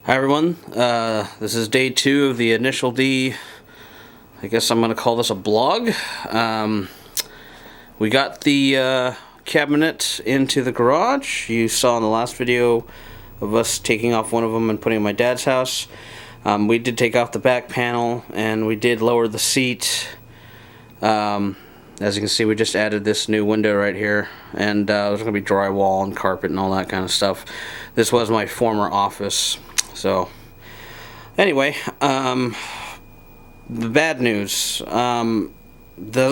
Hi everyone, this is day 2 of the Initial D, I guess I'm going to call this a blog. We got the cabinet into the garage. You saw in the last video of us taking off one of them and putting it in my dad's house. We did take off the back panel and we did lower the seat. As you can see, we just added this new window right here, and there's going to be drywall and carpet and all that kind of stuff. This was my former office. So, anyway, the bad news, doesn't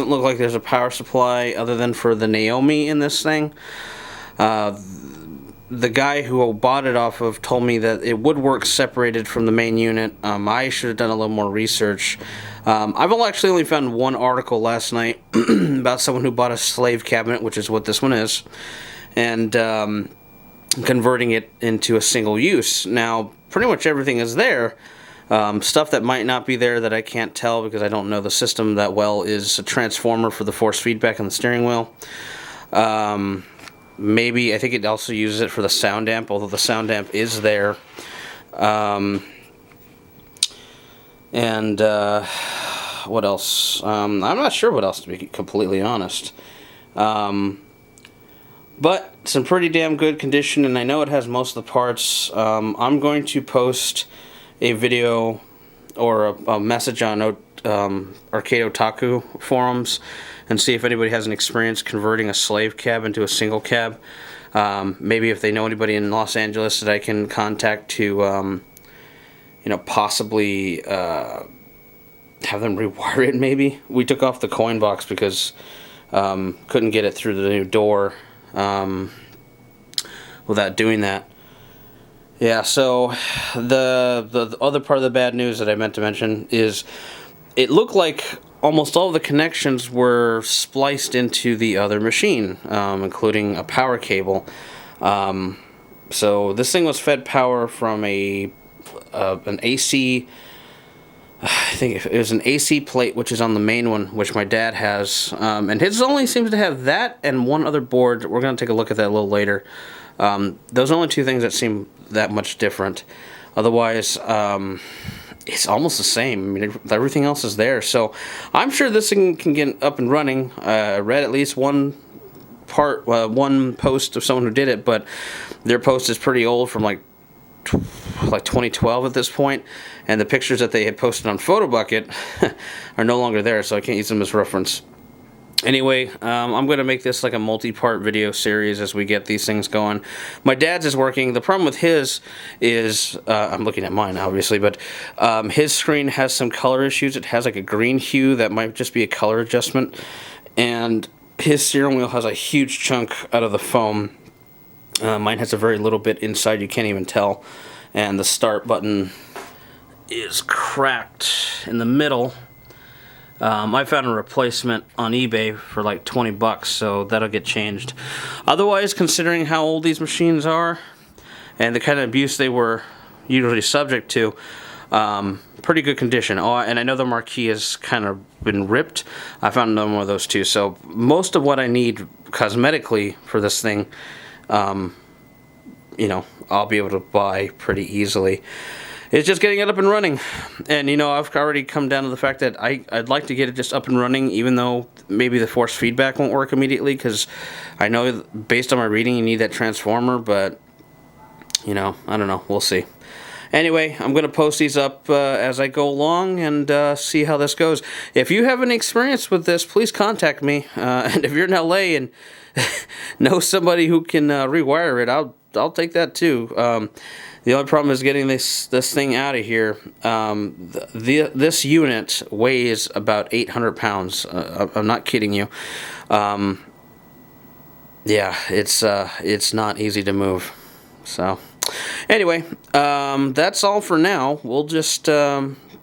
look like there's a power supply other than for the Naomi in this thing. The guy who bought it off of told me that it would work separated from the main unit. I should have done a little more research. I've actually only found one article last night about someone who bought a slave cabinet, which is what this one is, and converting it into a single use. Now, pretty much everything is there. Stuff that might not be there that I can't tell because I don't know the system that well is a transformer for the force feedback on the steering wheel. Maybe, I think it also uses it for the sound amp, although the sound amp is there. What else? I'm not sure what else, to be completely honest. But it's in pretty damn good condition, and I know it has most of the parts. I'm going to post a video or a message on Arcade Otaku forums and see if anybody has an experience converting a slave cab into a single cab. Maybe if they know anybody in Los Angeles that I can contact to, possibly have them rewire it. Maybe we took off the coin box because couldn't get it through the new door. Without doing that. Yeah, so the other part of the bad news that I meant to mention is it looked like almost all of the connections were spliced into the other machine, including a power cable. So this thing was fed power from an AC, I think it was an AC plate, which is on the main one, which my dad has. And his only seems to have that and one other board. We're going to take a look at that a little later. Those are only two things that seem that much different. Otherwise, it's almost the same. I mean, everything else is there. So I'm sure this thing can get up and running. I read at least one post of someone who did it, but their post is pretty old, from like 2012 at this point, and the pictures that they had posted on PhotoBucket are no longer there, so I can't use them as reference. Anyway, I'm going to make this like a multi-part video series as we get these things going. My dad's is working. The problem with his is, I'm looking at mine obviously, but his screen has some color issues. It has like a green hue that might just be a color adjustment, and his steering wheel has a huge chunk out of the foam. Mine has a very little bit inside, you can't even tell, and the start button is cracked in the middle. I found a replacement on eBay for like 20 bucks, so that'll get changed. Otherwise, considering how old these machines are and the kind of abuse they were usually subject to, pretty good condition. Oh, and I know the marquee has kind of been ripped. I found another one of those too, so most of what I need cosmetically for this thing, I'll be able to buy pretty easily. It's just getting it up and running. And, I've already come down to the fact that I'd like to get it just up and running, even though maybe the force feedback won't work immediately, because I know based on my reading you need that transformer, but, I don't know. We'll see. Anyway, I'm going to post these up as I go along and see how this goes. If you have any experience with this, please contact me. And if you're in LA and know somebody who can rewire it, I'll I'll take that too. The only problem is getting this thing out of here. This unit weighs about 800 pounds. I'm not kidding you. Yeah, it's not easy to move. So, anyway, that's all for now. We'll just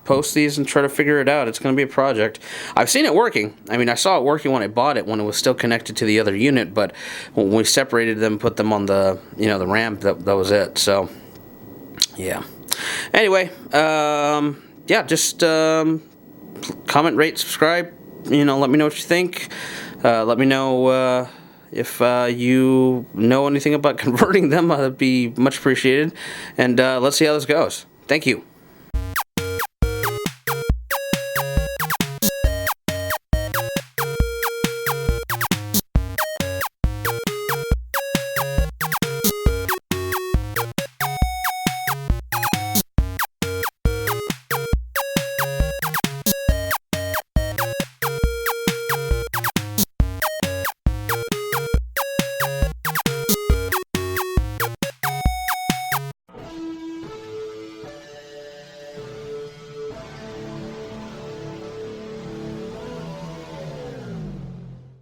post these and try to figure it out. It's going to be a project. I've seen it working. I mean, I saw it working when I bought it, when it was still connected to the other unit, but when we separated them, put them on the, the ramp, that was it. So, yeah. Anyway, yeah, just comment, rate, subscribe. Let me know what you think. Let me know if you know anything about converting them. That'd be much appreciated. And let's see how this goes. Thank you.